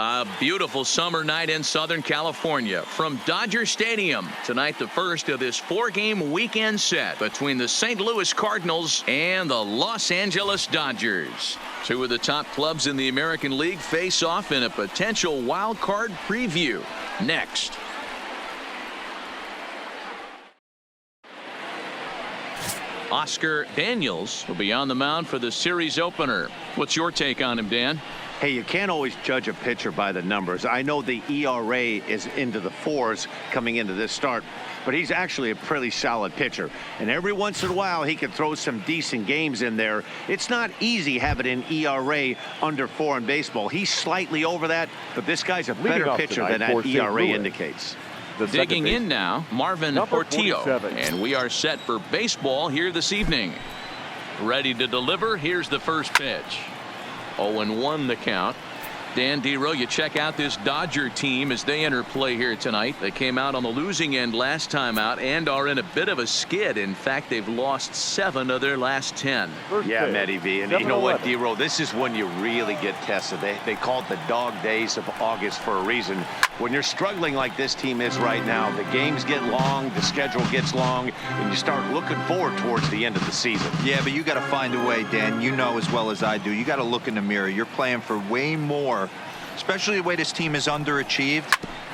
A beautiful summer night in Southern California from Dodger Stadium. Tonight, the first of this 4-game weekend set between the St. Louis Cardinals and the Los Angeles Dodgers. Two of the top clubs in the American League face off in a potential wild card preview. Next. Oscar Daniels will be on the mound for the series opener. What's your take on him, Dan? Hey, you can't always judge a pitcher by the numbers. I know the ERA is into the 4s coming into this start, but he's actually a pretty solid pitcher. And every once in a while, he can throw some decent games in there. It's not easy having an ERA under 4 in baseball. He's slightly over that, but this guy's a better pitcher than that ERA indicates. Digging in now, Marvin Portillo. And we are set for baseball here this evening. Ready to deliver. Here's the first pitch. 0-1 the count. Dan Dero, you check out this Dodger team as they enter play here tonight. They came out on the losing end last time out and are in a bit of a skid. In fact, they've lost 7 of their last 10. Yeah, Matty V. And you know what, Dero, this is when you really get tested. They call it the dog days of August for a reason. When you're struggling like this team is right now, the games get long, the schedule gets long, and you start looking forward towards the end of the season. Yeah, but you got to find a way, Dan. You know as well as I do. You got to look in the mirror. You're playing for way more. Especially the way this team is underachieved,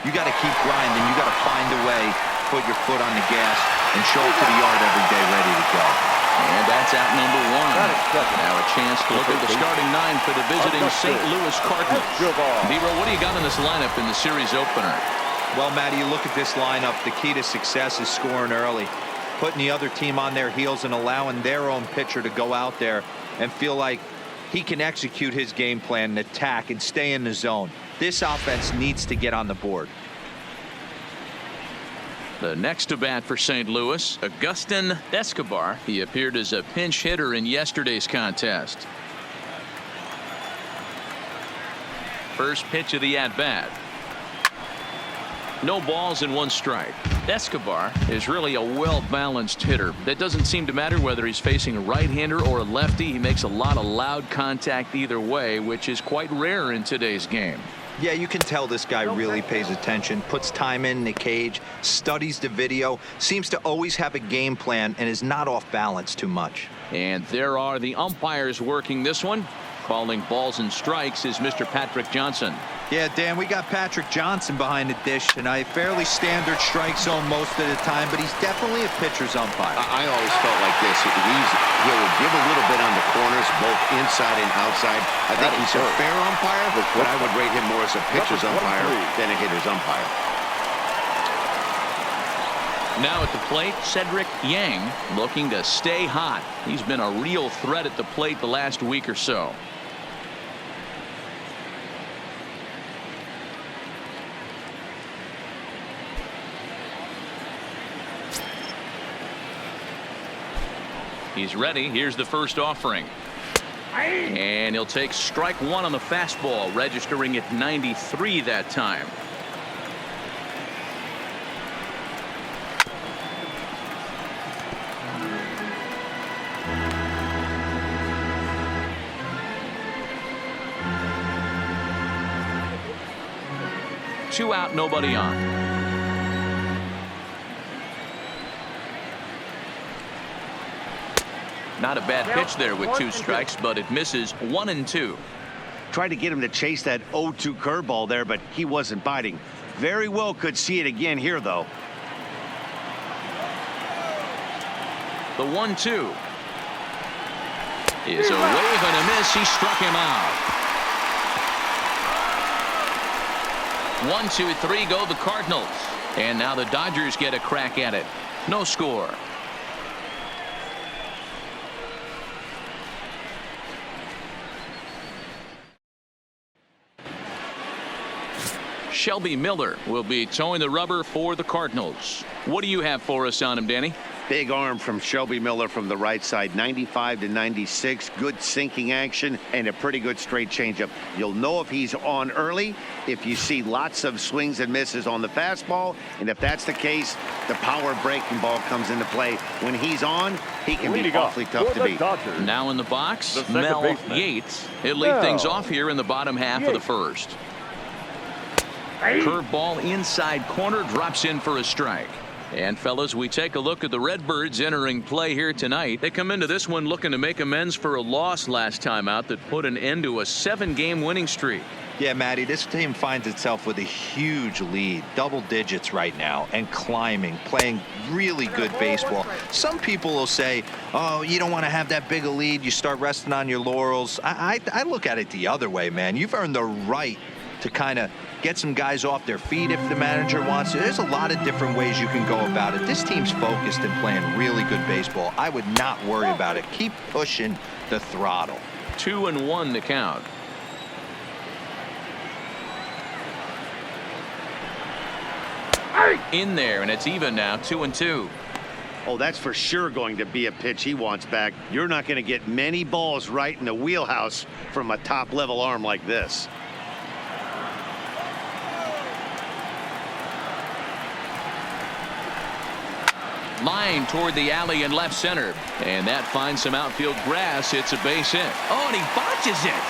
you got to keep grinding. You got to find a way, put your foot on the gas, and show up to the yard every day ready to go. And that's out number 1. Now a chance to look at the starting 9 for the visiting St. Louis Cardinals. Dero, what do you got in this lineup in the series opener? Well, Matty, you look at this lineup. The key to success is scoring early, putting the other team on their heels and allowing their own pitcher to go out there and feel like he can execute his game plan and attack and stay in the zone. This offense needs to get on the board. The next to bat for St. Louis, Agustin Escobar. He appeared as a pinch hitter in yesterday's contest. First pitch of the at-bat. No balls and 1 strike. Escobar is really a well-balanced hitter. That doesn't seem to matter whether he's facing a right-hander or a lefty. He makes a lot of loud contact either way, which is quite rare in today's game. Yeah, you can tell this guy really pays attention, puts time in the cage, studies the video, seems to always have a game plan, and is not off balance too much. And there are the umpires working this one. Calling balls and strikes is Mr. Patrick Johnson. Yeah, Dan, we got Patrick Johnson behind the dish tonight. Fairly standard strike zone most of the time, but he's definitely a pitcher's umpire. I always felt like this. He'll give a little bit on the corners, both inside and outside. I think he's a fair umpire, but I would rate him more as a pitcher's umpire than a hitter's umpire. Now at the plate, Cedric Yang looking to stay hot. He's been a real threat at the plate the last week or so. He's ready. Here's the first offering. And he'll take strike 1 on the fastball, registering at 93 that time. Two out, nobody on. Not a bad pitch there with 2 strikes, but it misses 1 and 2. Tried to get him to chase that 0-2 curveball there, but he wasn't biting. Very well could see it again here, though. The 1-2 is a wave and a miss. He struck him out. 1, 2, 3 go the Cardinals. And now the Dodgers get a crack at it. No score. Shelby Miller will be towing the rubber for the Cardinals. What do you have for us on him, Danny? Big arm from Shelby Miller from the right side, 95 to 96. Good sinking action and a pretty good straight changeup. You'll know if he's on early if you see lots of swings and misses on the fastball, and if that's the case, the power breaking ball comes into play. When he's on, he can be awfully tough to beat. Now in the box, Mel Yates. He'll lead things off here in the bottom half of the first. Curveball inside corner, drops in for a strike. And fellas, we take a look at the Redbirds entering play here tonight. They come into this one looking to make amends for a loss last time out that put an end to a 7-game winning streak. Yeah, Matty, this team finds itself with a huge lead, double digits right now, and climbing, playing really good baseball. Some people will say, oh, you don't want to have that big a lead, you start resting on your laurels. I look at it the other way, man. You've earned the right to kind of get some guys off their feet if the manager wants to. There's a lot of different ways you can go about it. This team's focused and playing really good baseball. I would not worry about it. Keep pushing the throttle. 2-1 to count. In there, and it's even now, 2-2. Oh, that's for sure going to be a pitch he wants back. You're not going to get many balls right in the wheelhouse from a top-level arm like this. Line toward the alley in left center, and that finds some outfield grass. It's a base hit. Oh, and he botches it.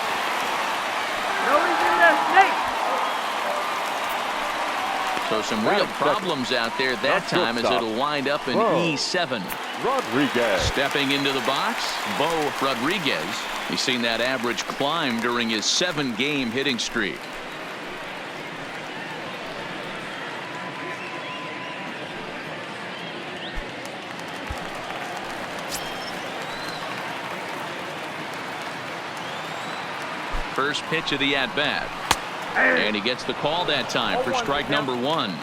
So some real problems out there that time, as it'll wind up in E7. Rodriguez. Stepping into the box, Bo Rodriguez. He's seen that average climb during his 7-game hitting streak. First pitch of the at-bat. And he gets the call that time for strike number 1.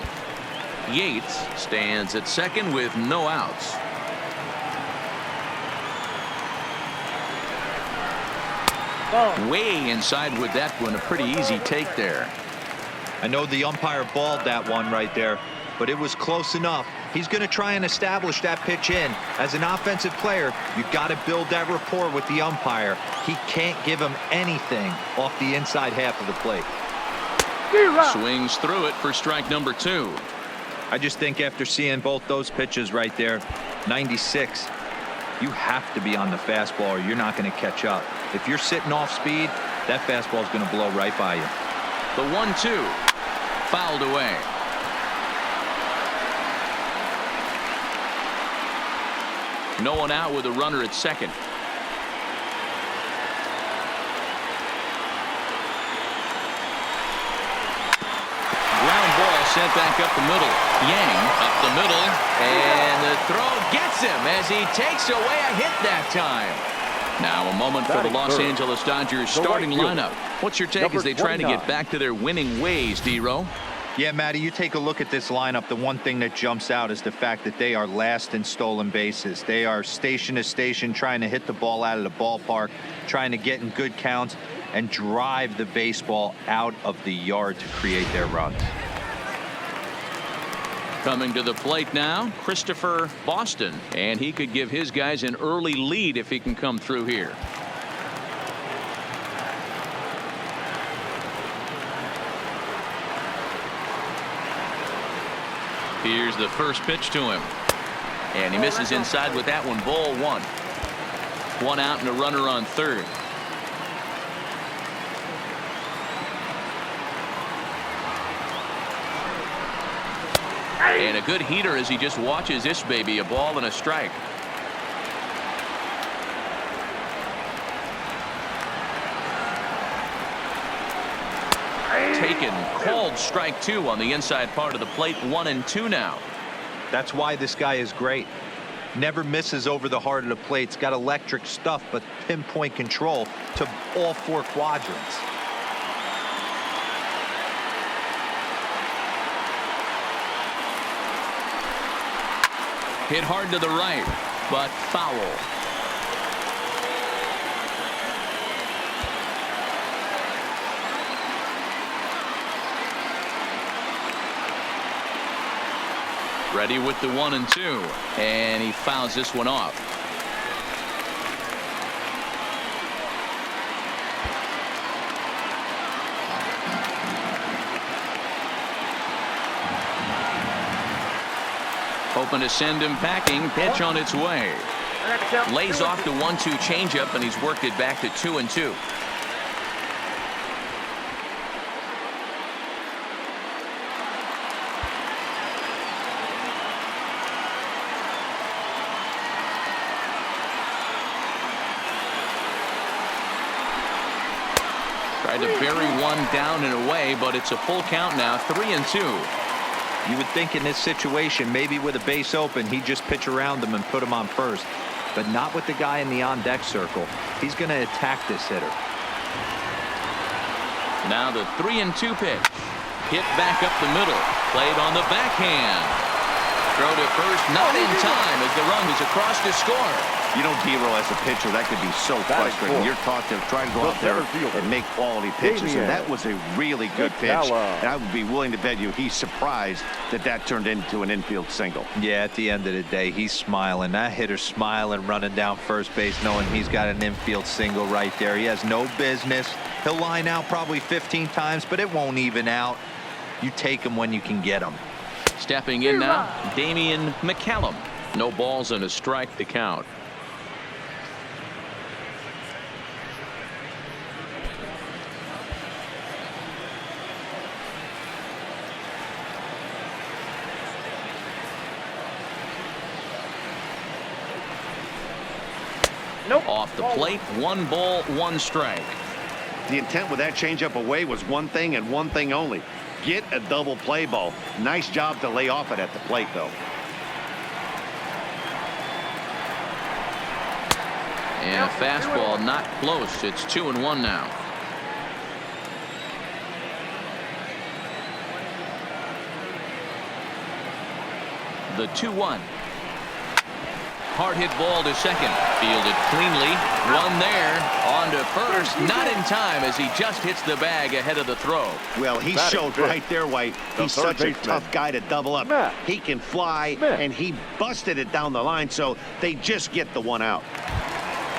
Yates stands at second with no outs. Way inside with that one. A pretty easy take there. I know the umpire balled that one right there, but it was close enough. He's going to try and establish that pitch in. As an offensive player, you got to build that rapport with the umpire. He can't give him anything off the inside half of the plate. Swings through it for strike number 2. I just think after seeing both those pitches right there, 96, you have to be on the fastball or you're not going to catch up. If you're sitting off speed, that fastball is going to blow right by you. The 1-2 fouled away. No one out with a runner at second. Ground ball sent back up the middle. Yang up the middle, and the throw gets him as he takes away a hit that time. Now a moment for the Los Angeles Dodgers starting lineup. What's your take as they try to get back to their winning ways, D-Row? Yeah, Matty, you take a look at this lineup. The one thing that jumps out is the fact that they are last in stolen bases. They are station to station trying to hit the ball out of the ballpark, trying to get in good counts and drive the baseball out of the yard to create their runs. Coming to the plate now, Christopher Boston, and he could give his guys an early lead if he can come through here. Here's the first pitch to him, and he misses inside with that one. Ball 1. 1 out and a runner on third. And a good heater as he just watches this baby. A ball and a strike. Taken, called strike 2 on the inside part of the plate. 1-2 now. That's why this guy is great. Never misses over the heart of the plate. He's got electric stuff, but pinpoint control to all 4 quadrants. Hit hard to the right, but foul. Ready with the 1-2, and he fouls this one off. Hoping to send him packing. Pitch on its way. Lays off the 1-2 changeup, and he's worked it back to 2-2. Tried to bury one down and away, but it's a full count now, 3-2. You would think in this situation, maybe with a base open, he'd just pitch around them and put him on first. But not with the guy in the on-deck circle. He's going to attack this hitter. Now the 3-2 pitch. Hit back up the middle. Played on the backhand. Throw to first, not in time as the run is across to score. You know, D-Row, as a pitcher, that could be so frustrating. You're taught to try to go out there and make quality pitches, and that was a really good pitch. And I would be willing to bet you he's surprised that that turned into an infield single. Yeah, at the end of the day, he's smiling. That hitter's smiling, running down first base, knowing he's got an infield single right there. He has no business. He'll line out probably 15 times, but it won't even out. You take him when you can get him. Stepping in now, Damian McCallum. No balls and a strike to count. Nope. Off the plate, 1 ball, 1 strike. The intent with that changeup away was one thing and one thing only. Get a double play ball. Nice job to lay off it at the plate, though. And a fastball not close. It's 2-1 now. The 2-1. Hard hit ball to second. Fielded cleanly. One there. On to first. Not in time as he just hits the bag ahead of the throw. Well, he showed right there why he's such a tough guy to double up. He can fly, and he busted it down the line, so they just get the one out.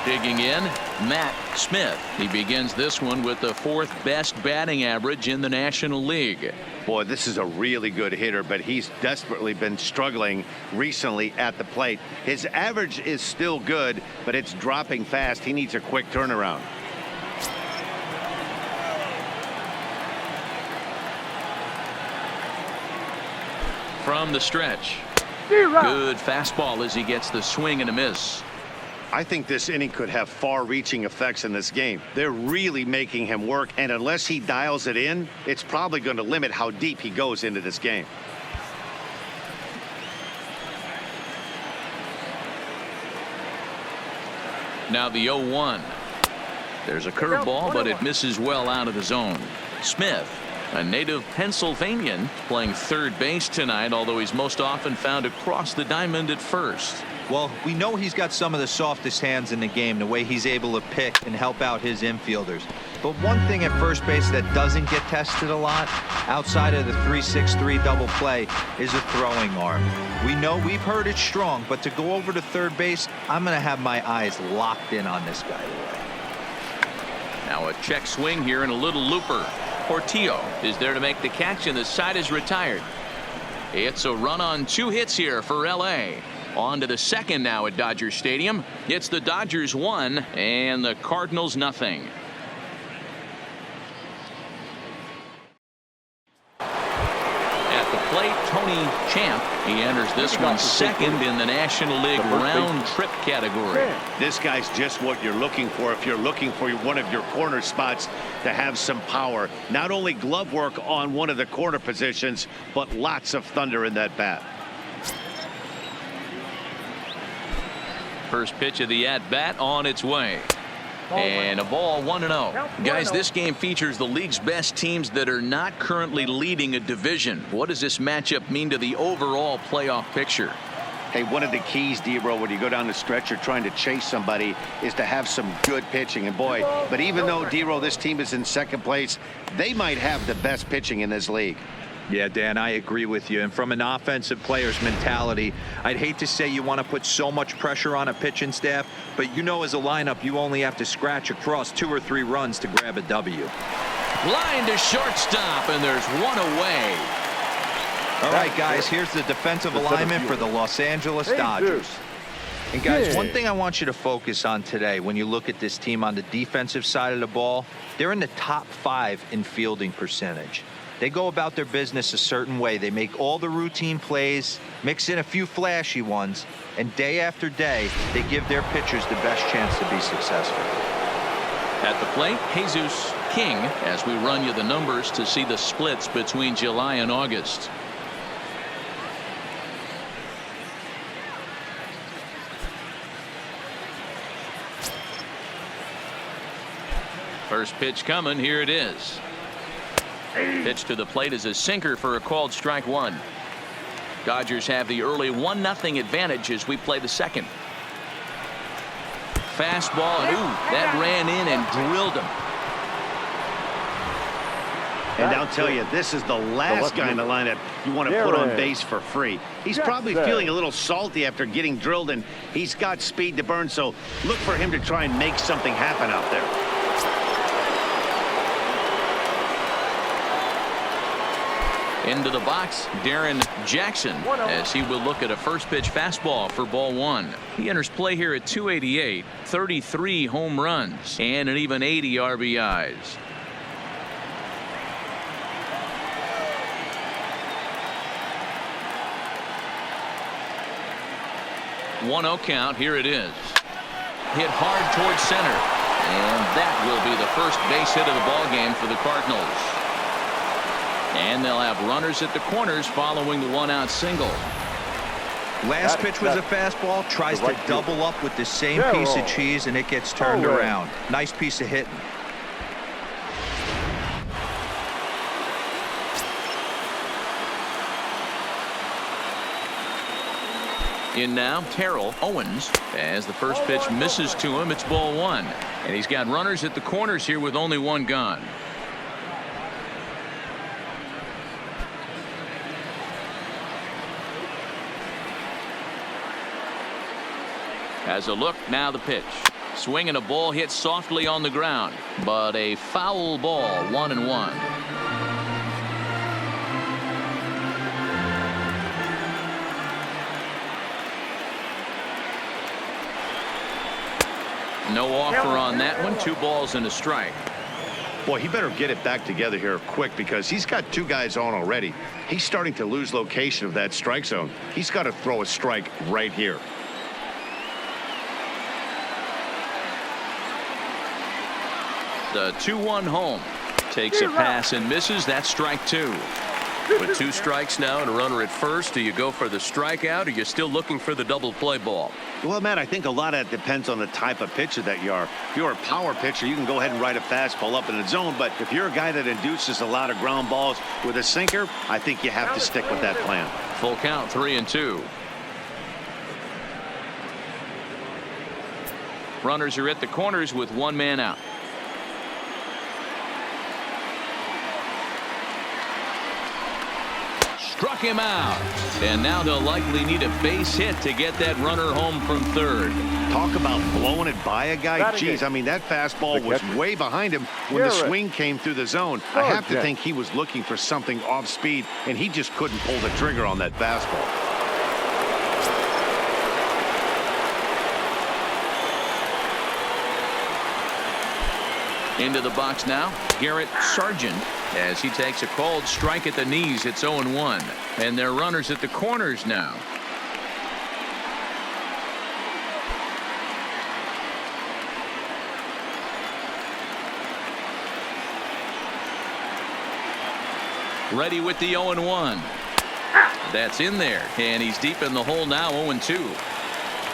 Digging in, Matt Smith. He begins this one with the 4th best batting average in the National League. Boy, this is a really good hitter, but he's desperately been struggling recently at the plate. His average is still good, but it's dropping fast. He needs a quick turnaround. From the stretch. Good fastball as he gets the swing and a miss. I think this inning could have far-reaching effects in this game. They're really making him work, and unless he dials it in, it's probably going to limit how deep he goes into this game. Now the 0-1. There's a curveball, but it misses well out of the zone. Smith, a native Pennsylvanian, playing third base tonight, although he's most often found across the diamond at first. Well, we know he's got some of the softest hands in the game, the way he's able to pick and help out his infielders. But one thing at first base that doesn't get tested a lot, outside of the 3-6-3 double play, is a throwing arm. We know we've heard it's strong, but to go over to third base, I'm going to have my eyes locked in on this guy today. Now a check swing here and a little looper. Portillo is there to make the catch, and the side is retired. It's a run on 2 hits here for L.A. On to the second now at Dodger Stadium. It's the Dodgers 1 and the Cardinals nothing. At the plate, Tony Champ. He enters this one second in the National League round trip category. This guy's just what you're looking for if you're looking for one of your corner spots to have some power. Not only glove work on one of the corner positions, but lots of thunder in that bat. First pitch of the at-bat on its way. And a ball, 1-0. Guys, this game features the league's best teams that are not currently leading a division. What does this matchup mean to the overall playoff picture? Hey, one of the keys, D-Row, when you go down the stretch, you're trying to chase somebody, is to have some good pitching. And boy, but even though, D-Row, this team is in second place, they might have the best pitching in this league. Yeah, Dan, I agree with you. And from an offensive player's mentality, I'd hate to say you want to put so much pressure on a pitching staff, but you know as a lineup, you only have to scratch across 2 or 3 runs to grab a W. Line to shortstop, and there's one away. All right, guys, here's the defensive alignment for the Los Angeles Dodgers. And guys, one thing I want you to focus on today when you look at this team on the defensive side of the ball, they're in the top 5 in fielding percentage. They go about their business a certain way. They make all the routine plays, mix in a few flashy ones, and day after day, they give their pitchers the best chance to be successful. At the plate, Jesus King as we run you the numbers to see the splits between July and August. First pitch coming. Here it is. Pitch to the plate is a sinker for a called strike one. Dodgers have the early 1-0 advantage as we play the second. Fastball, and that ran in and drilled him. And I'll tell you, this is the last guy in the lineup you want to put on base for free. He's probably feeling a little salty after getting drilled, and he's got speed to burn, so look for him to try and make something happen out there. Into the box, Darren Jackson, as he will look at a first pitch fastball for ball one. He enters play here at 288, 33 home runs, and an even 80 RBIs. 1-0 count. Here it is. Hit hard towards center, and that will be the first base hit of the ball game for the Cardinals. And they'll have runners at the corners following the 1-out single. Last pitch was a fastball. Tries to double up with the same piece of cheese, and it gets turned around. Nice piece of hitting. In now, Terrell Owens, as the first pitch misses to him. It's ball one, and he's got runners at the corners here with only one gone. As a look, now the pitch. Swing and a ball hit softly on the ground, but a foul ball, 1-1. No offer on that one. 2 balls and a strike. Boy, he better get it back together here quick because he's got 2 guys on already. He's starting to lose location of that strike zone. He's got to throw a strike right here. The 2-1 home. Takes a pass and misses. That's strike 2. With 2 strikes now and a runner at first, do you go for the strikeout, or are you still looking for the double play ball? Well, Matt, I think a lot of that depends on the type of pitcher that you are. If you're a power pitcher, you can go ahead and ride a fastball up in the zone. But if you're a guy that induces a lot of ground balls with a sinker, I think you have to stick with that plan. Full count, 3-2. Runners are at the corners with 1 man out. Struck him out, and now they'll likely need a base hit to get that runner home from third. Talk about blowing it by a guy. Geez, I mean, that fastball was way behind him when the swing came through the zone. I have to think he was looking for something off speed, and he just couldn't pull the trigger on that fastball. Into the box now, Garrett Sargent, as he takes a called strike at the knees. It's 0-1, and they're runners at the corners now. Ready with the 0-1. That's in there, and he's deep in the hole now. 0-2.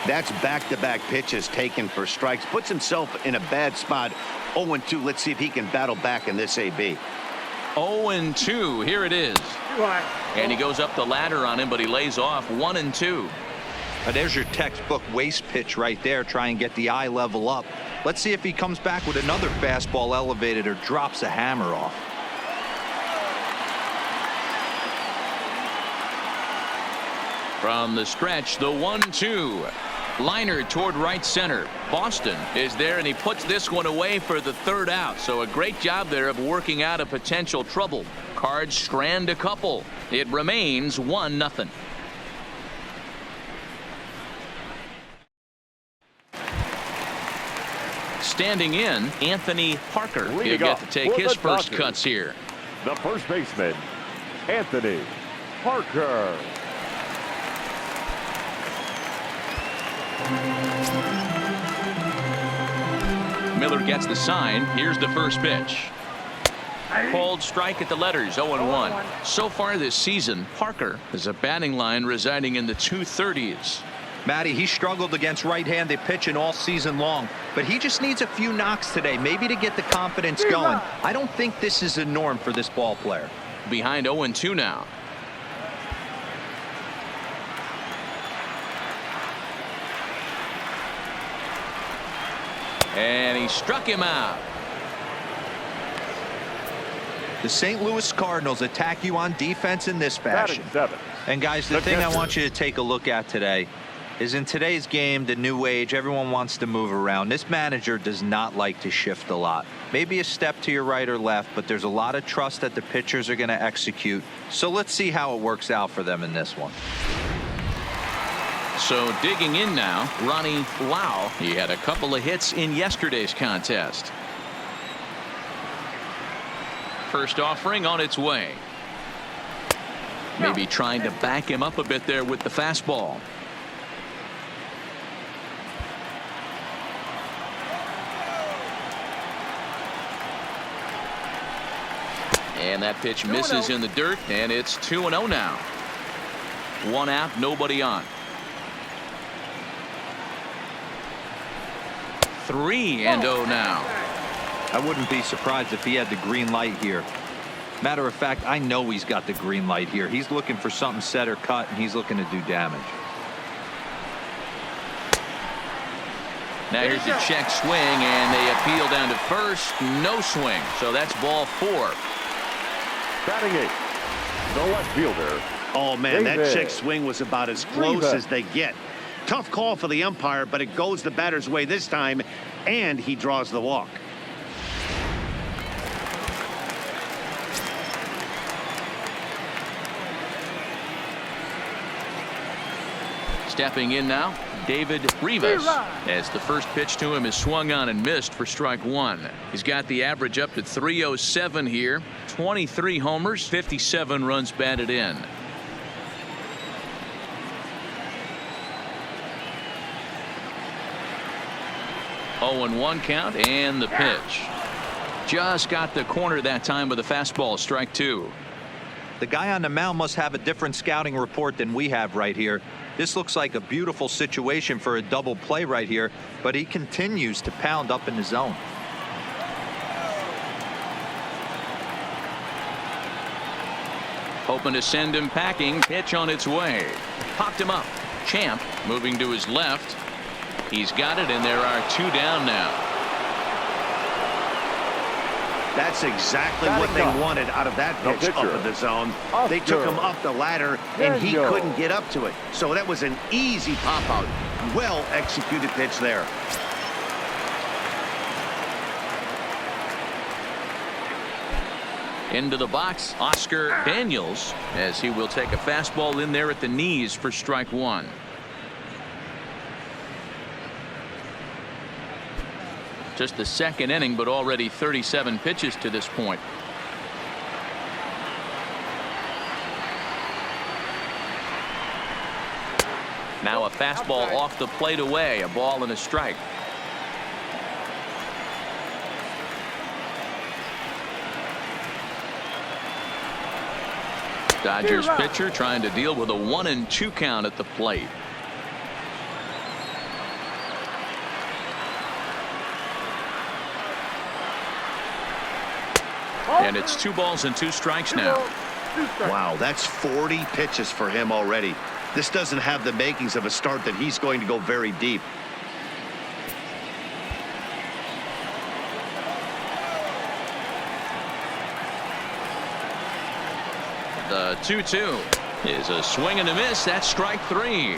That's back-to-back pitches taken for strikes. Puts himself in a bad spot. 0-2. Let's see if he can battle back in this AB. 0-2. Here it is. And he goes up the ladder on him, but he lays off. 1-2. There's your textbook waste pitch right there. Try and get the eye level up. Let's see if he comes back with another fastball elevated or drops a hammer off. From the stretch, the 1-2. Liner toward right center. Boston is there, and he puts this one away for the 3rd out. So a great job there of working out a potential trouble. Cards strand a couple. It remains 1-0. Standing in, Anthony Parker. He'll get to take his first cuts here. The first baseman, Anthony Parker. Miller gets the sign. Here's the first pitch. Called strike at the letters, 0-1. So far this season, Parker has a batting line residing in the 230s. Matty, he struggled against right-handed pitching all season long, but he just needs a few knocks today, maybe to get the confidence going. I don't think this is a norm for this ball player. Behind 0-2 now. And he struck him out. The St. Louis Cardinals attack you on defense in this fashion. And guys, the thing I want you to take a look at today is in today's game, the new age, everyone wants to move around. This manager does not like to shift a lot. Maybe a step to your right or left, but there's a lot of trust that the pitchers are going to execute. So let's see how it works out for them in this one. So digging in now, Ronnie Lau. He had a couple of hits in yesterday's contest. First offering on its way. Maybe trying to back him up a bit there with the fastball. And that pitch misses in the dirt, and it's 2-0 now. One out, nobody on. 3-0 now. I wouldn't be surprised if he had the green light here. Matter of fact, I know he's got the green light here. He's looking for something set or cut, and he's looking to do damage. Now here's a check swing, and they appeal down to first. No swing, so that's ball 4. Batting 8, the left fielder. Oh, man, David. that check swing was about as close as they get. Tough call for the umpire, but it goes the batter's way this time, and he draws the walk. Stepping in now, David Rivas, as the first pitch to him is swung on and missed for strike 1. He's got the average up to 307 here, 23 homers, 57 runs batted in. Oh, and 1 count, and the pitch. Just got the corner that time with a fastball, strike 2. The guy on the mound must have a different scouting report than we have right here. This looks like a beautiful situation for a double play right here, but he continues to pound up in the zone. Hoping to send him packing. Pitch on its way. Popped him up. Champ moving to his left. He's got it, and there are 2 down now. That's exactly what they wanted out of that pitch up in the zone. They took him up the ladder, and he couldn't get up to it. So that was an easy pop out. Well executed pitch there. Into the box, Oscar Daniels, as he will take a fastball in there at the knees for strike 1. Just the second inning, but already 37 pitches to this point. Now a fastball off the plate away, a ball and a strike. Dodgers pitcher trying to deal with a 1-2 count at the plate. And it's 2 balls and 2 strikes now. Wow, that's 40 pitches for him already. This doesn't have the makings of a start that he's going to go very deep. The 2-2 is a swing and a miss. That's strike 3.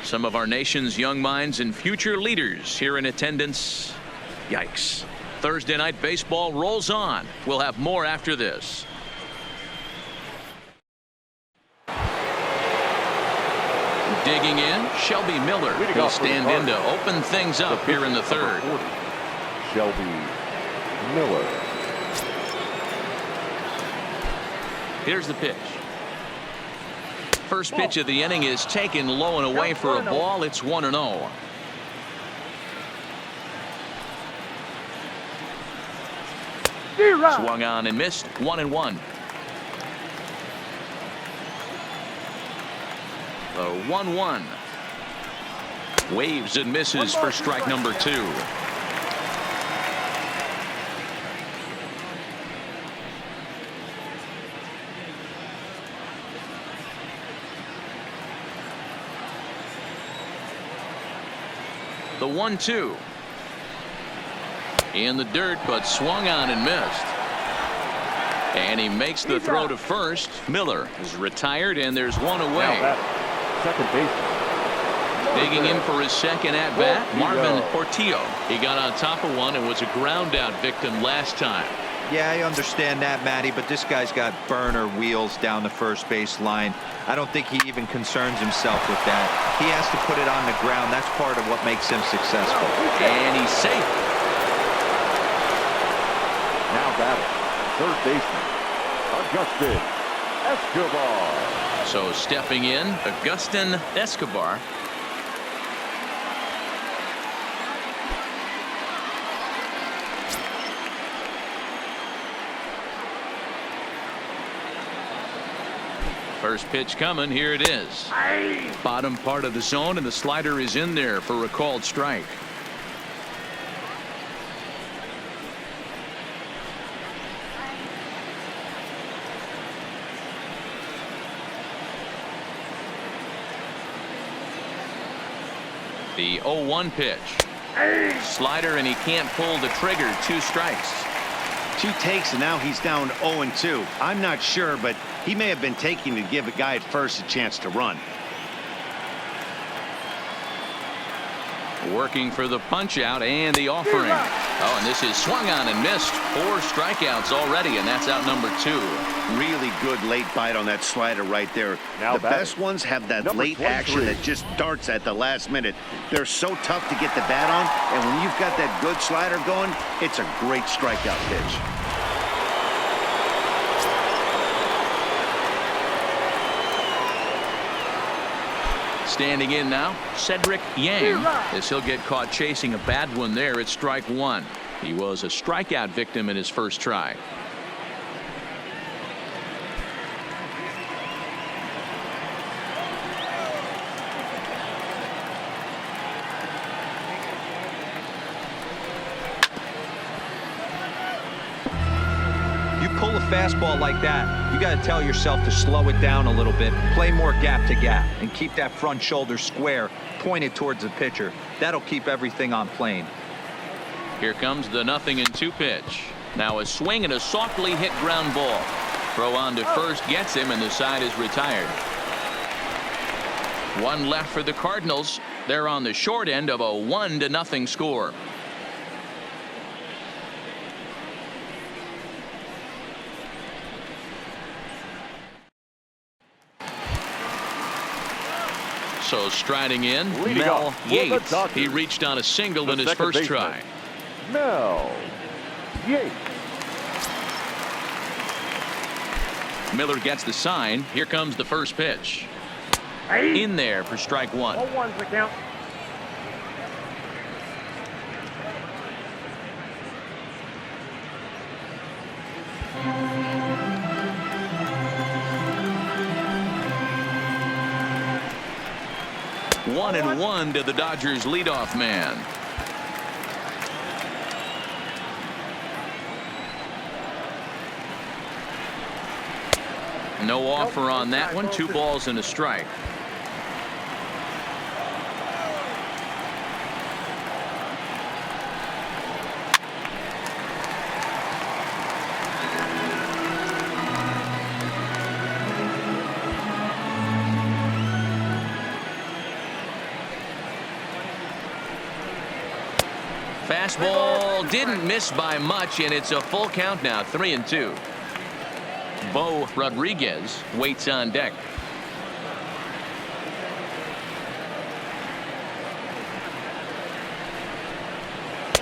Some of our nation's young minds and future leaders here in attendance. Yikes. Thursday night baseball rolls on. We'll have more after this. Digging in, Shelby Miller will stand in to open things up here in the 3rd. Shelby Miller. Here's the pitch. First pitch of the inning is taken low and away for a ball. It's 1-0. Swung on and missed. 1-1. The 1-1. Waves and misses for strike number 2. The 1-2. In the dirt, but swung on and missed. And he makes the throw to first. Miller is retired, and there's one away. Second base. Digging in for his second at-bat, Marvin Portillo. He got on top of one and was a ground-out victim last time. Yeah, I understand that, Matty, but this guy's got burner wheels down the first base line. I don't think he even concerns himself with that. He has to put it on the ground. That's part of what makes him successful. And he's safe. Now batting, third baseman, Augustin Escobar. So stepping in, Augustin Escobar. First pitch coming. Here it is. Bottom part of the zone, and the slider is in there for a called strike. The 0-1 pitch. Slider, and he can't pull the trigger. 2 strikes. 2 takes, and now he's down 0-2. I'm not sure, but he may have been taking to give a guy at first a chance to run. Working for the punch out and the offering. Oh, and this is swung on and missed. 4 strikeouts already, and that's out number 2. Really good late bite on that slider right there. The best ones have that late action that just darts at the last minute. They're so tough to get the bat on, and when you've got that good slider going, it's a great strikeout pitch. Standing in now, Cedric Yang, as he'll get caught chasing a bad one there at strike 1. He was a strikeout victim in his first try. Pull a fastball like that, you got to tell yourself to slow it down a little bit, play more gap to gap, and keep that front shoulder square pointed towards the pitcher. That'll keep everything on plane. Here comes the 0-2 pitch. Now a swing and a softly hit ground ball. Throw on to first gets him, and the side is retired. 1 left for the Cardinals. They're on the short end of a 1-0 score. So striding in, Mel Yates. He reached on a single in his first try. Mel Yates. Miller gets the sign. Here comes the first pitch. In there for strike 1. 0-1's the count. One and 1 to the Dodgers leadoff man. No offer on that one. 2 balls and a strike. Fastball didn't miss by much, and it's a full count now. 3-2. Bo Rodriguez waits on deck.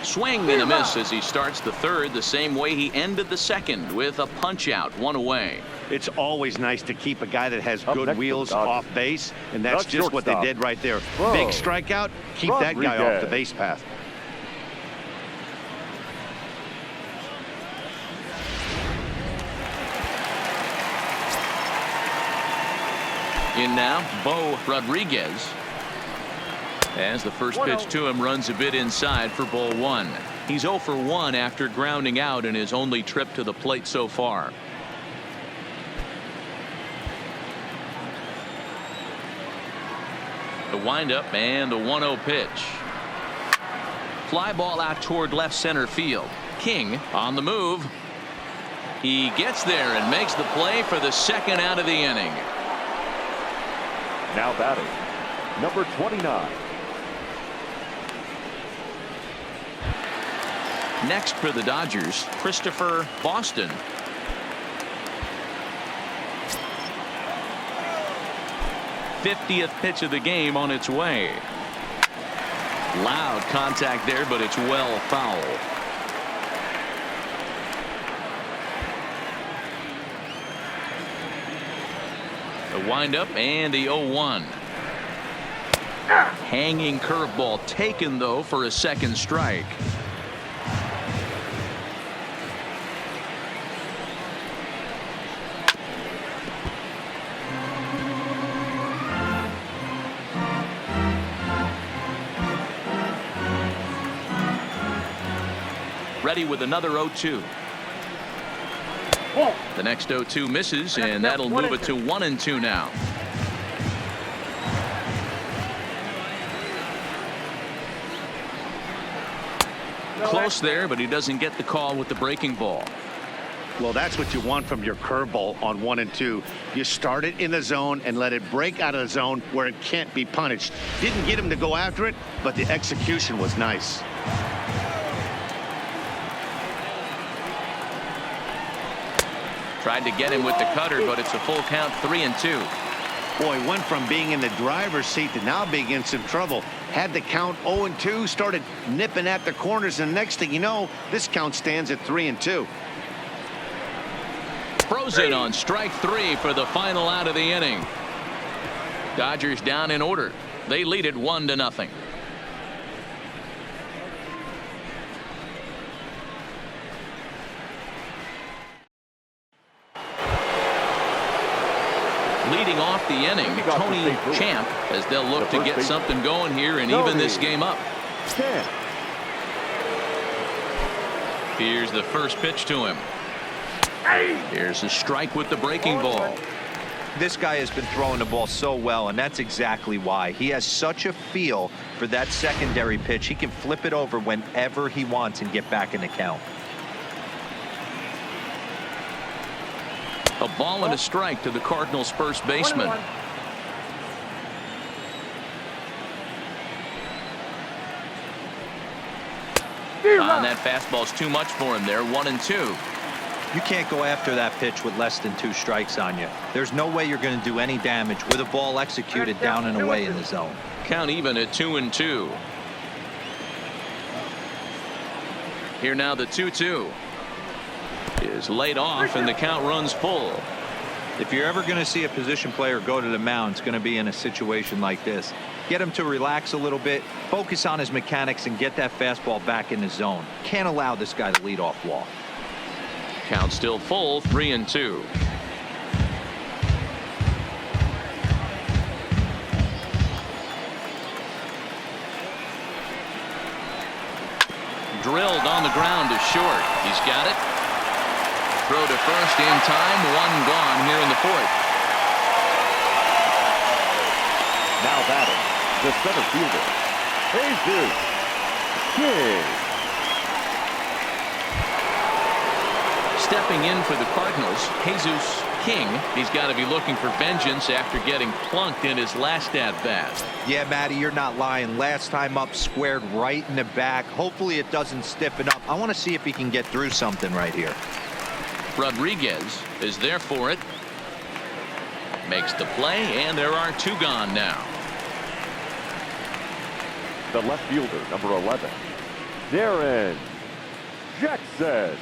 Swing and a miss as he starts the third the same way he ended the second, with a punch out, 1 away. It's always nice to keep a guy that has good wheels off base, and that's just what they did right there. Big strikeout, keep that guy off the base path. In now, Bo Rodriguez. As the first pitch to him runs a bit inside for ball 1. He's 0 for 1 after grounding out in his only trip to the plate so far. The windup and the 1-0 pitch. Fly ball out toward left center field. King on the move. He gets there and makes the play for the second out of the inning. Now batting, number 29. Next for the Dodgers, Christopher Boston. '50th pitch of the game on its way. Loud contact there, but it's well foul. The windup and the 0-1. Hanging curveball taken though for a second strike. Ready with another 0-2. The next 0-2 misses, and that'll move it to 1-2 now. Close there, but he doesn't get the call with the breaking ball. Well, that's what you want from your curveball on 1 and 2. You start it in the zone and let it break out of the zone where it can't be punished. Didn't get him to go after it, but the execution was nice. Tried to get him with the cutter, but it's a full count, 3-2. Boy, went from being in the driver's seat to now being in some trouble. Had the count 0-2, started nipping at the corners, and next thing you know, this count stands at 3-2. Frozen on strike 3 for the final out of the inning. Dodgers down in order. They lead it 1-0. Leading off the inning, Tony Champ, as they'll look to get something going here and even this game up. Here's the first pitch to him. Here's a strike with the breaking ball. This guy has been throwing the ball so well, and that's exactly why. He has such a feel for that secondary pitch. He can flip it over whenever he wants and get back in the count. A ball and a strike to the Cardinals' first baseman. That fastball's too much for him there. 1-2. You can't go after that pitch with less than 2 strikes on you. There's no way you're going to do any damage with a ball executed down and away in the zone. Count even at 2-2. Here now the 2-2 is laid off, and the count runs full. If you're ever going to see a position player go to the mound, it's going to be in a situation like this. Get him to relax a little bit, focus on his mechanics, and get that fastball back in the zone. Can't allow this guy to lead off walk. Count still full, 3-2. Drilled on the ground to short. He's got it. Throw to first in time. 1 gone here in the 4th. Now batting, the center fielder, Jesus King. Stepping in for the Cardinals, Jesus King. He's got to be looking for vengeance after getting plunked in his last at-bat. Yeah, Matty, you're not lying. Last time up, squared right in the back. Hopefully it doesn't stiffen up. I want to see if he can get through something right here. Rodriguez is there for it. Makes the play, and there are 2 gone now. The left fielder, number 11, Darren Jackson.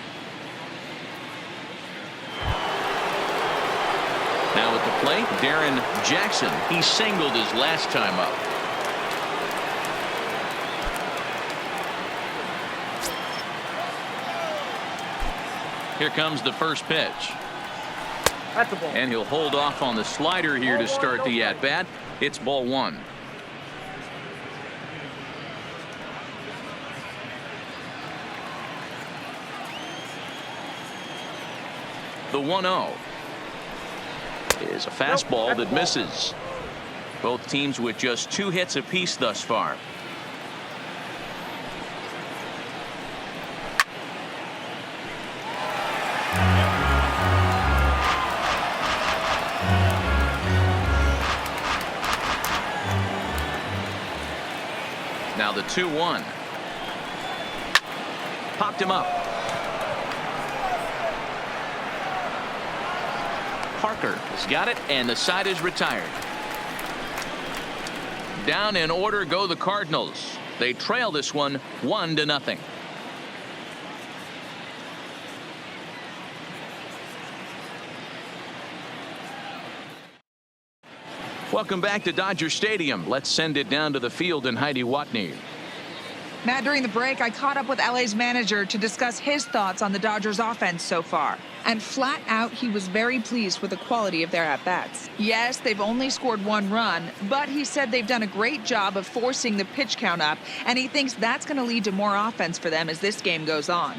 Now at the plate, Darren Jackson. He singled his last time up. Here comes the first pitch. That's a ball. And he'll hold off on the slider here to start the at-bat. It's ball one. The 1-0 is a fastball that misses. Both teams with just 2 hits apiece thus far. Now the 2-1. Popped him up. Parker has got it, and the side is retired. Down in order go the Cardinals. They trail this one 1-0. Welcome back to Dodger Stadium. Let's send it down to the field and Heidi Watney. Matt, during the break, I caught up with LA's manager to discuss his thoughts on the Dodgers offense so far. And flat out, he was very pleased with the quality of their at-bats. Yes, they've only scored 1 run, but he said they've done a great job of forcing the pitch count up, and he thinks that's going to lead to more offense for them as this game goes on.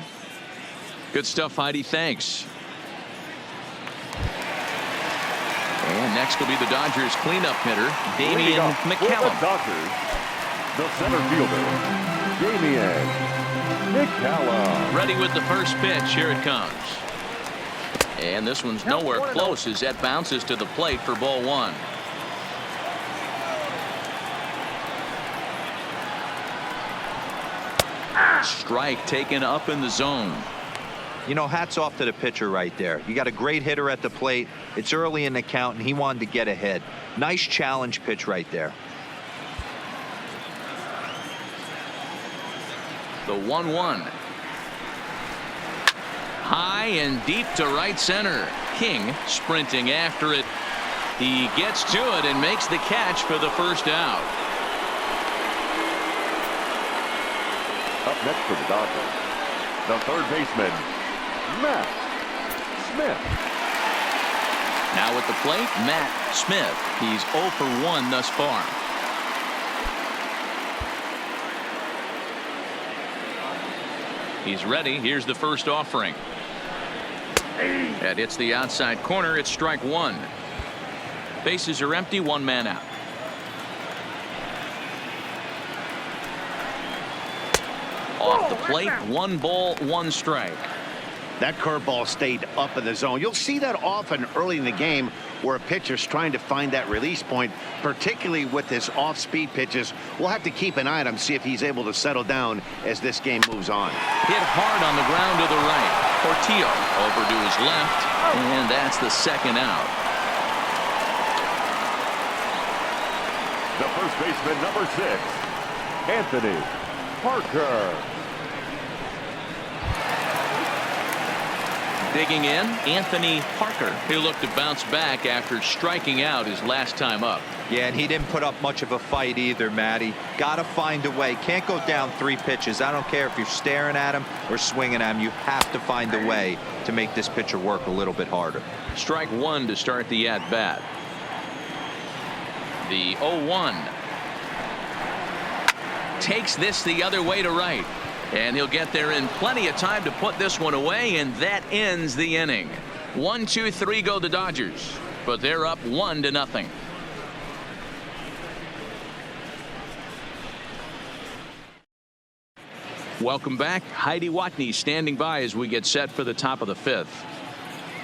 Good stuff, Heidi. Thanks. And next will be the Dodgers cleanup hitter, Damian McCallum. The Dodgers, the center fielder, Damian McCallum. Ready with the first pitch. Here it comes. And this one's nowhere close as that bounces to the plate for ball one. Strike taken up in the zone. You know, hats off to the pitcher right there. You got a great hitter at the plate. It's early in the count, and he wanted to get ahead. Nice challenge pitch right there. The 1-1. High and deep to right center. King sprinting after it. He gets to it and makes the catch for the first out. Up next for the Dodgers, the third baseman, Matt Smith. Now at the plate, Matt Smith. He's 0 for 1 thus far. He's ready. Here's the first offering. That hits the outside corner. It's strike one. Bases are empty. 1 man out. Off the plate. 1 ball, 1 strike. That curveball stayed up in the zone. You'll see that often early in the game where a pitcher's trying to find that release point, particularly with his off-speed pitches. We'll have to keep an eye on him, see if he's able to settle down as this game moves on. Hit hard on the ground to the right. Portillo over to his left, and that's the second out. The first baseman, number 6, Anthony Parker. Digging in, Anthony Parker, who looked to bounce back after striking out his last time up. Yeah, and he didn't put up much of a fight either, Matty. Got to find a way. Can't go down 3 pitches. I don't care if you're staring at him or swinging at him. You have to find a way to make this pitcher work a little bit harder. Strike 1 to start the at-bat. The 0-1. Takes this the other way to right. And he'll get there in plenty of time to put this one away, and that ends the inning. 1, 2, 3 go the Dodgers, but they're up 1-0. Welcome back. Heidi Watney standing by as we get set for the top of the 5th.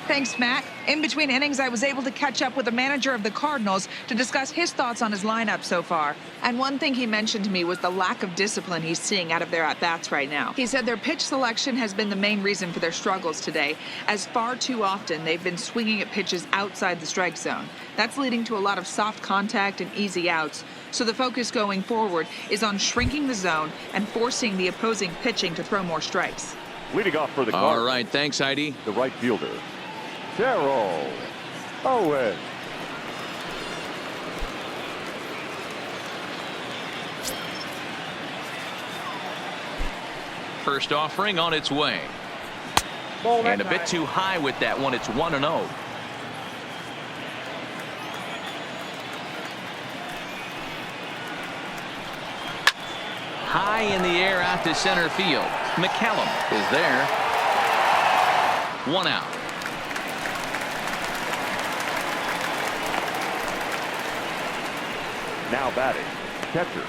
Thanks, Matt. In between innings, I was able to catch up with the manager of the Cardinals to discuss his thoughts on his lineup so far. And one thing he mentioned to me was the lack of discipline he's seeing out of their at-bats right now. He said their pitch selection has been the main reason for their struggles today, as far too often they've been swinging at pitches outside the strike zone. That's leading to a lot of soft contact and easy outs. So the focus going forward is on shrinking the zone and forcing the opposing pitching to throw more strikes. Leading off for the Cardinals. All right, thanks, Heidi. The right fielder, Terrell Owens. First offering on its way. And a bit too high with that one. It's 1-0. high in the air out to center field. McCallum is there. 1 out. Now batting, catcher,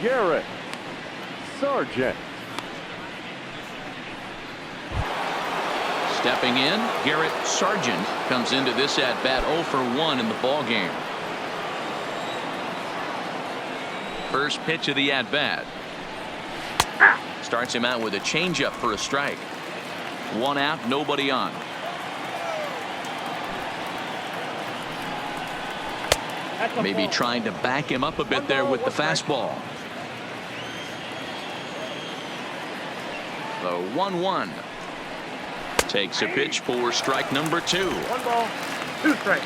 Garrett Sargent. Stepping in, Garrett Sargent comes into this at-bat 0 for 1 in the ball game. First pitch of the at-bat. Starts him out with a changeup for a strike. 1 out, nobody on. Maybe trying to back him up a bit there with the fastball. The 1-1. Takes a pitch for strike number 2. 1 ball, 2 strikes.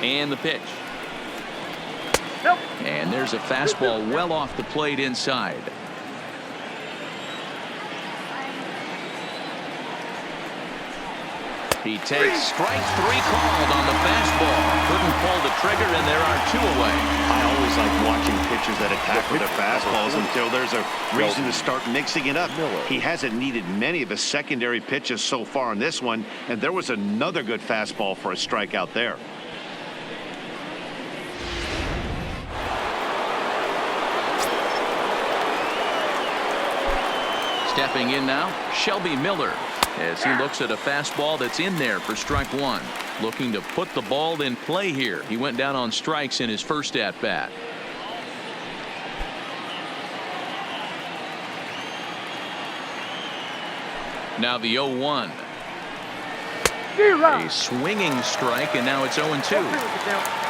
And the pitch. Nope. And there's a fastball well off the plate inside. He takes strike 3 called on the fastball. Couldn't pull the trigger, and there are 2 away. I always like watching pitchers that attack with their fastballs until there's a reason to start mixing it up. He hasn't needed many of his secondary pitches so far in this one, and there was another good fastball for a strikeout there. Stepping in now, Shelby Miller, as he looks at a fastball that's in there for strike 1. Looking to put the ball in play here. He went down on strikes in his first at-bat. Now the 0-1. A swinging strike, and now it's 0-2.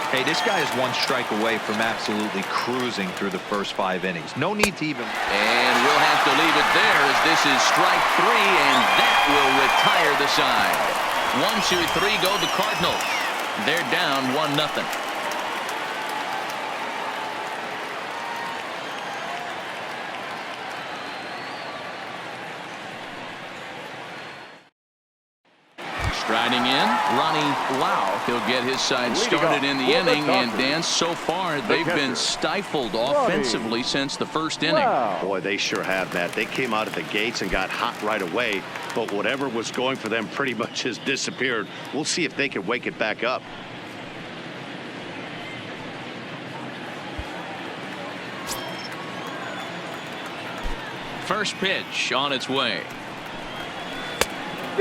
Hey, this guy is 1 strike away from absolutely cruising through the first 5 innings. No need to even. And we'll have to leave it there, as this is strike 3, and that will retire the side. 1, 2, 3 go the Cardinals. They're down 1-0. Striding in, Ronnie Lau. He'll get his side started in the inning, and Dan, so far they've been stifled offensively since the first inning. Boy, they sure have, Matt. They came out of the gates and got hot right away, but whatever was going for them pretty much has disappeared. We'll see if they can wake it back up. First pitch on its way.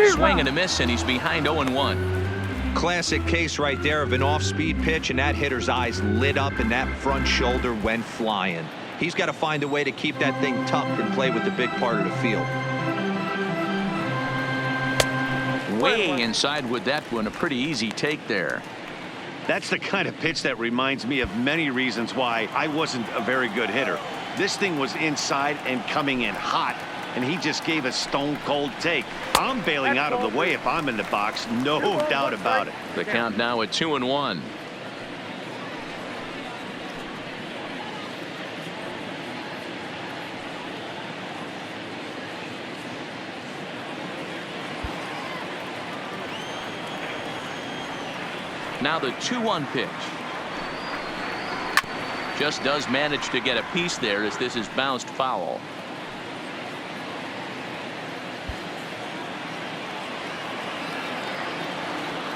Swing and a miss, and he's behind 0-1. Classic case right there of an off-speed pitch, and that hitter's eyes lit up and that front shoulder went flying. He's got to find a way to keep that thing tucked and play with the big part of the field. Way inside with that one. A pretty easy take there. That's the kind of pitch that reminds me of many reasons why I wasn't a very good hitter. This thing was inside and coming in hot, and he just gave a stone-cold take. I'm bailing out of the way if I'm in the box, no doubt about it. The count now at 2-1. Now the 2-1 pitch. Just does manage to get a piece there, as this is bounced foul.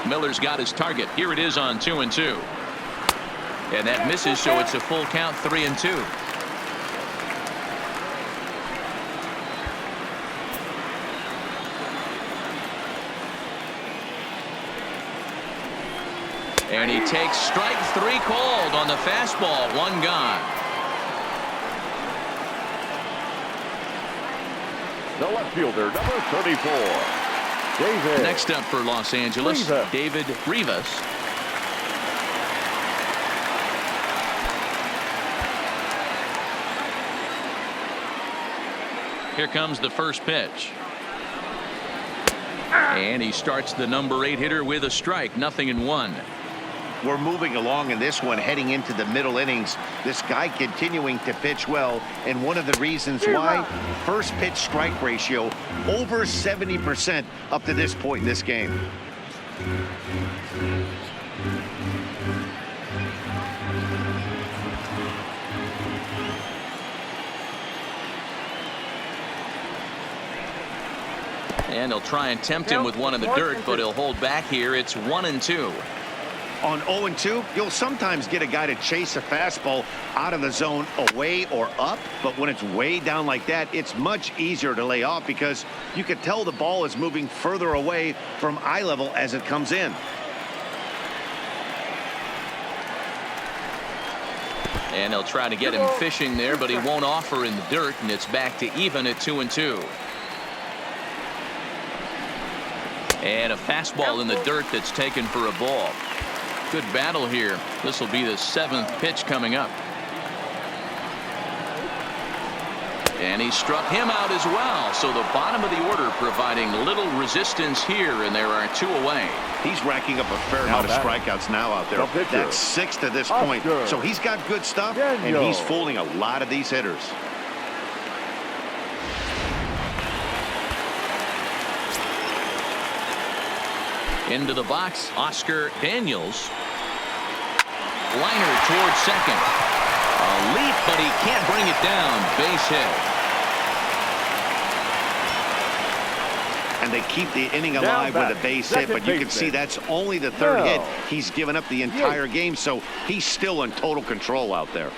Miller's got his target. Here it is on 2-2. And that misses, so it's a full count, 3-2. And he takes strike 3 called on the fastball. 1 gone. The left fielder, number 34. David. Next up for Los Angeles, David Rivas. Here comes the first pitch. And he starts the number 8 hitter with a strike. 0-1. we're moving along in this one, heading into the middle innings. This guy continuing to pitch well, and one of the reasons why, first pitch strike ratio over 70% up to this point in this game. And they'll try and tempt him with one in the dirt, but he'll hold back here. It's 1-2. On 0-2, you'll sometimes get a guy to chase a fastball out of the zone away or up, but when it's way down like that, it's much easier to lay off because you can tell the ball is moving further away from eye level as it comes in. And they'll try to get him fishing there, but he won't offer in the dirt, and it's back to even at 2-2. And a fastball in the dirt that's taken for a ball. Good battle here. This will be the 7th pitch coming up. And he struck him out as well. So the bottom of the order providing little resistance here, and there are 2 away. He's racking up a fair amount of strikeouts now out there. That's 6 to this point. So he's got good stuff, and he's fooling a lot of these hitters. Into the box, Oscar Daniels. Liner towards second. A leap, but he can't bring it down. Base hit. And they keep the inning alive with a base hit, but you can see that's only the 3rd hit. He's given up the entire game, so he's still in total control out there.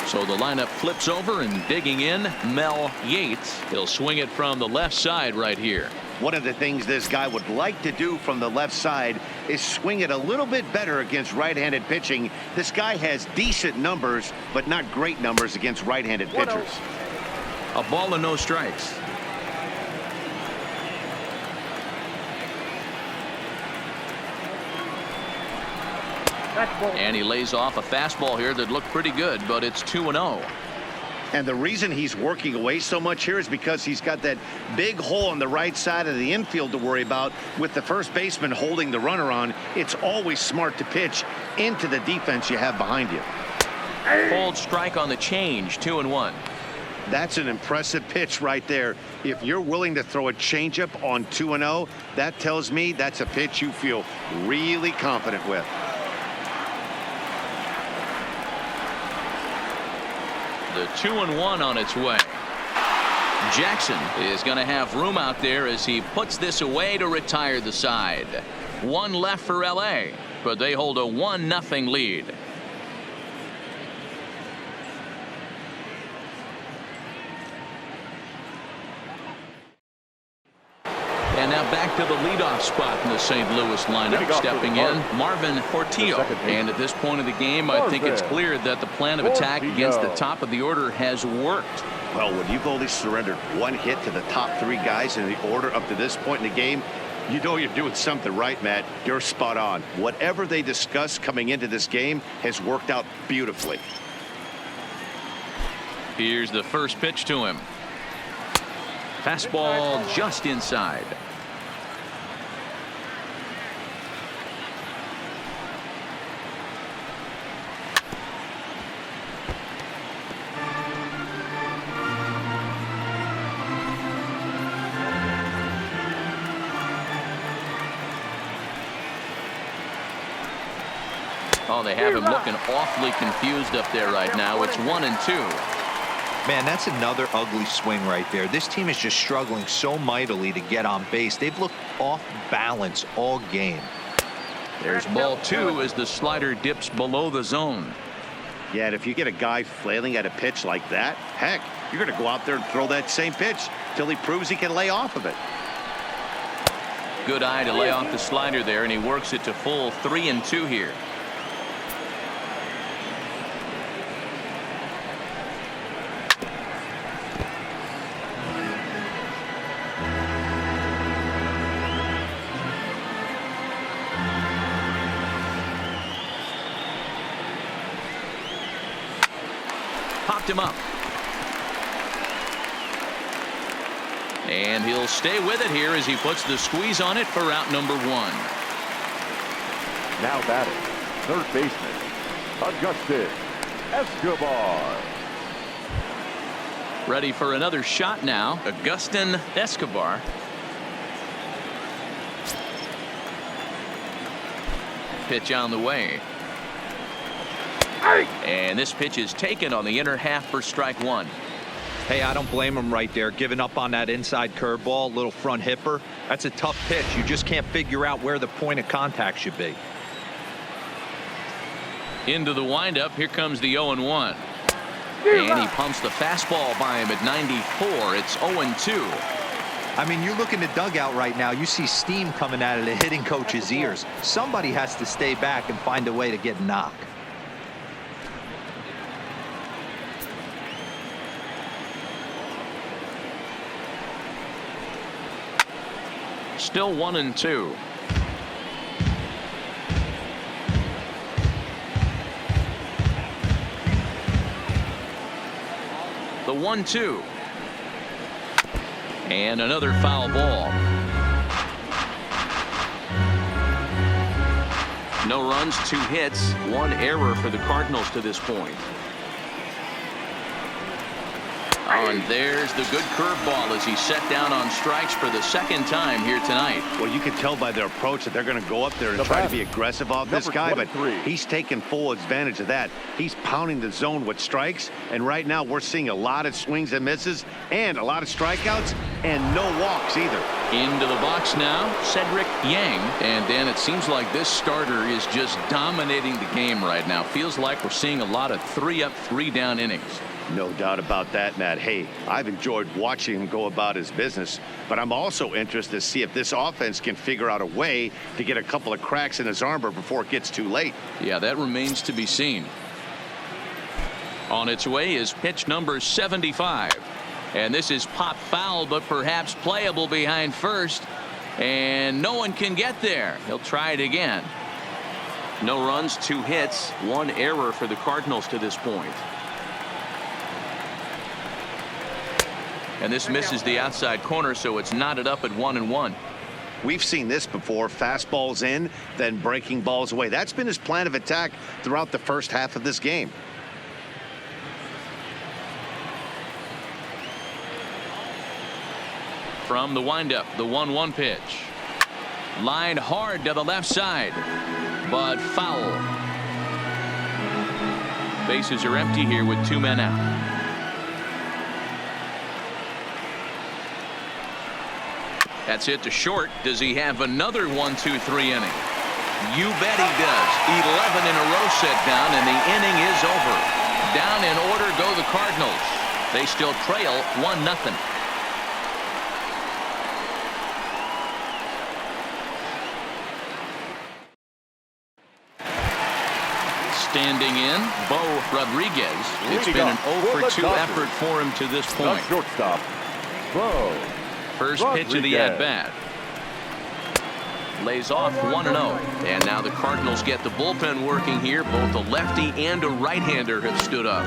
So the lineup flips over, and digging in, Mel Yates. He'll swing it from the left side right here. One of the things this guy would like to do from the left side is swing it a little bit better against right-handed pitching. This guy has decent numbers, but not great numbers against right-handed pitchers. A ball and no strikes. And he lays off a fastball here that looked pretty good, but it's 2-0. And the reason he's working away so much here is because he's got that big hole on the right side of the infield to worry about. With the first baseman holding the runner on, it's always smart to pitch into the defense you have behind you. Cold strike on the change, 2-1. That's an impressive pitch right there. If you're willing to throw a changeup on 2-0, that tells me that's a pitch you feel really confident with. The 2-1 on its way. Jackson is going to have room out there as he puts this away to retire the side. 1 left for LA, but they hold a 1-0 lead. And now back to the leadoff spot in the St. Louis lineup. Stepping in, Marvin Portillo. And at this point of the game, I think it's clear that the plan of attack against the top of the order has worked. Well, when you've only surrendered 1 hit to the top 3 guys in the order up to this point in the game, you know you're doing something right, Matt. You're spot on. Whatever they discussed coming into this game has worked out beautifully. Here's the first pitch to him. Fastball just inside. Oh, they have him looking awfully confused up there right now. It's 1-2. Man, that's another ugly swing right there. This team is just struggling so mightily to get on base. They've looked off balance all game. There's ball 2 as the slider dips below the zone. Yeah, and if you get a guy flailing at a pitch like that, heck, you're going to go out there and throw that same pitch till he proves he can lay off of it. Good eye to lay off the slider there, and he works it to full 3-2 here. Popped him up. And he'll stay with it here as he puts the squeeze on it for out number 1. Now batting, third baseman, Augustin Escobar. Ready for another shot now, Augustin Escobar. Pitch on the way. And this pitch is taken on the inner half for strike 1. Hey, I don't blame him right there, giving up on that inside curveball, little front hipper. That's a tough pitch. You just can't figure out where the point of contact should be. Into the windup, here comes the 0-1. And he pumps the fastball by him at 94. It's 0-2. I mean, you look in the dugout right now, you see steam coming out of the hitting coach's ears. Somebody has to stay back and find a way to get knocked. Still 1-2. The 1-2. And another foul ball. No runs, 2 hits, 1 error for the Cardinals to this point. Oh, and there's the good curveball as he set down on strikes for the second time here tonight. Well, you can tell by their approach that they're going to go up there and try to be aggressive off this guy, but he's taking full advantage of that. He's pounding the zone with strikes, and right now we're seeing a lot of swings and misses and a lot of strikeouts and no walks either. Into the box now, Cedric Yang. And Dan, it seems like this starter is just dominating the game right now. Feels like we're seeing a lot of 3-up, 3-down innings. No doubt about that, Matt. Hey, I've enjoyed watching him go about his business, but I'm also interested to see if this offense can figure out a way to get a couple of cracks in his armor before it gets too late. Yeah, that remains to be seen. On its way is pitch number 75. And this is pop foul, but perhaps playable behind first. And no one can get there. He'll try it again. No runs, 2 hits, 1 error for the Cardinals to this point. And this misses the outside corner, so it's knotted up at 1-1. We've seen this before. Fastballs in, then breaking balls away. That's been his plan of attack throughout the first half of this game. From the windup, the 1-1 pitch. Lined hard to the left side, but foul. Bases are empty here with 2 men out. That's hit to short. Does he have another 1-2-3 inning? You bet he does. 11 in a row set down, and the inning is over. Down in order go the Cardinals. They still trail 1-0. Standing in, Bo Rodriguez. It's been an 0-for-2 effort for him to this point. Shortstop, Bo. First pitch of the at-bat. Lays off 1-0. And now the Cardinals get the bullpen working here. Both a lefty and a right-hander have stood up.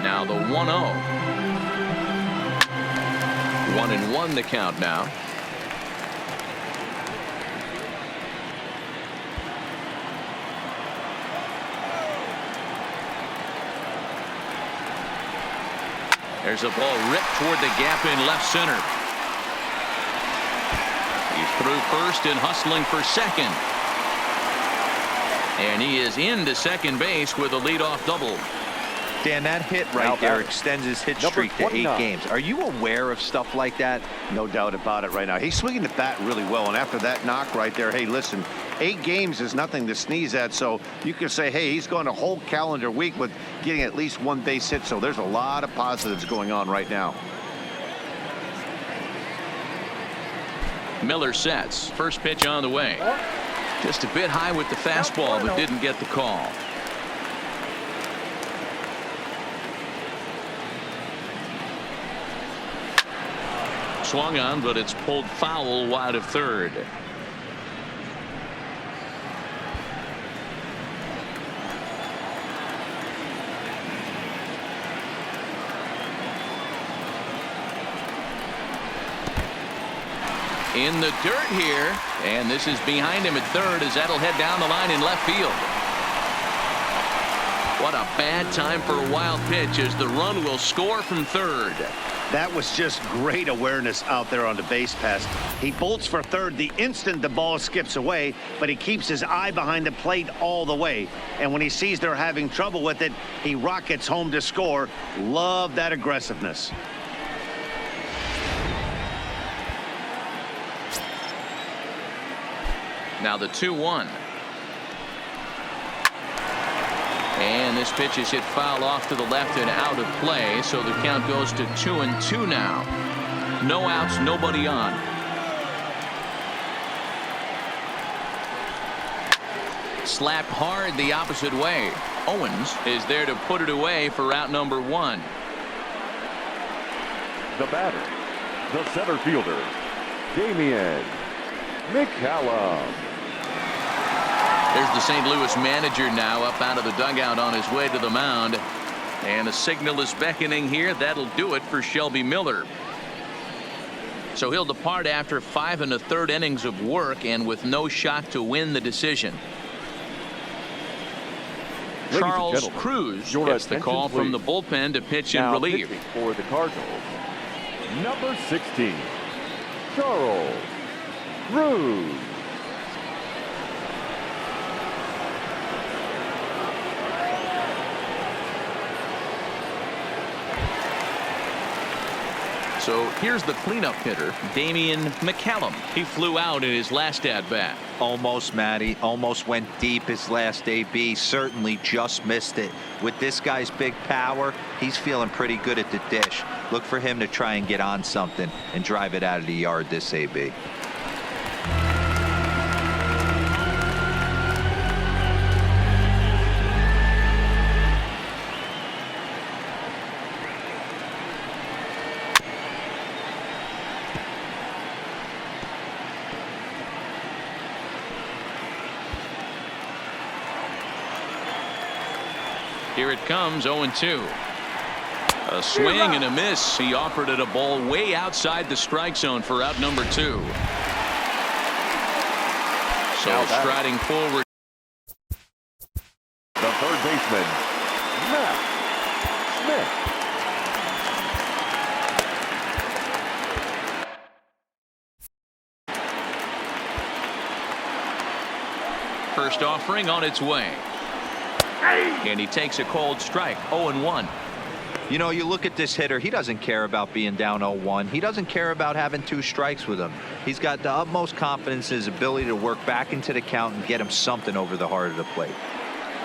Now the 1-0. 1-1 the count now. There's a ball ripped toward the gap in left center. He's through first and hustling for second. And he is into second base with a leadoff double. Dan, that hit right there extends his hit streak to 8 games. Are you aware of stuff like that? No doubt about it right now. He's swinging the bat really well, and after that knock right there, hey, listen, 8 games is nothing to sneeze at, so you can say, hey, he's going a whole calendar week with getting at least 1 base hit, so there's a lot of positives going on right now. Miller sets. First pitch on the way. Just a bit high with the fastball, but didn't get the call. Swung on, but it's pulled foul wide of third. in the dirt here, and this is behind him at third as that'll head down the line in left field. What a bad time for a wild pitch as the run will score from third. That was just great awareness out there on the base pass. He bolts for third the instant the ball skips away, but he keeps his eye behind the plate all the way. And when he sees they're having trouble with it, he rockets home to score. Love that aggressiveness. Now the 2-1. And this pitch is hit foul off to the left and out of play, so the count goes to 2-2 now. No outs, nobody on. Slapped hard the opposite way. Owens is there to put it away for out number 1. The batter, the center fielder, Damian McCallum. There's the St. Louis manager now up out of the dugout on his way to the mound. And the signal is beckoning here. That'll do it for Shelby Miller. So he'll depart after 5 1/3 innings of work and with no shot to win the decision. Charles Cruz gets the call from the bullpen to pitch in relief. For the Cardinals, number 16, Charles Cruz. So here's the cleanup hitter, Damian McCallum. He flew out in his last at-bat. Almost, Matty. Almost went deep his last AB. Certainly just missed it. With this guy's big power, he's feeling pretty good at the dish. Look for him to try and get on something and drive it out of the yard this AB. Here it comes, 0-2. A swing and a miss. He offered it a ball way outside the strike zone for out number 2. So striding forward. The third baseman, Matt Smith. First offering on its way. And he takes a cold strike. 0-1. You know, you look at this hitter, he doesn't care about being down 0-1. He doesn't care about having 2 strikes with him. He's got the utmost confidence in his ability to work back into the count and get him something over the heart of the plate.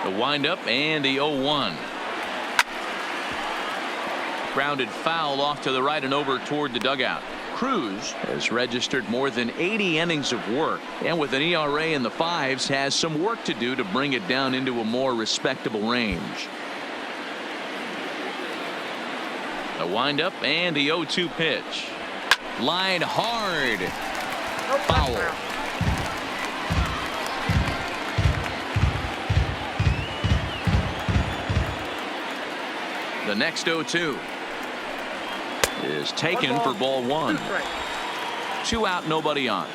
The windup and the 0-1. Grounded foul off to the right and over toward the dugout. Cruz has registered more than 80 innings of work, and with an ERA in the 5s has some work to do to bring it down into a more respectable range. The windup and the 0-2 pitch. Line hard. Foul. The next 0-2 is taken for ball 1. 2 out, nobody on.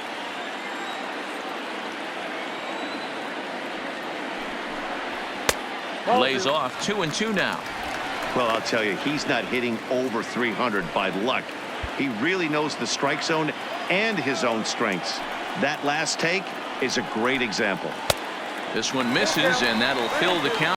Lays off 2-2 now. Well, I'll tell you, he's not hitting over 300 by luck. He really knows the strike zone and his own strengths. That last take is a great example. This one misses, and that'll fill the count.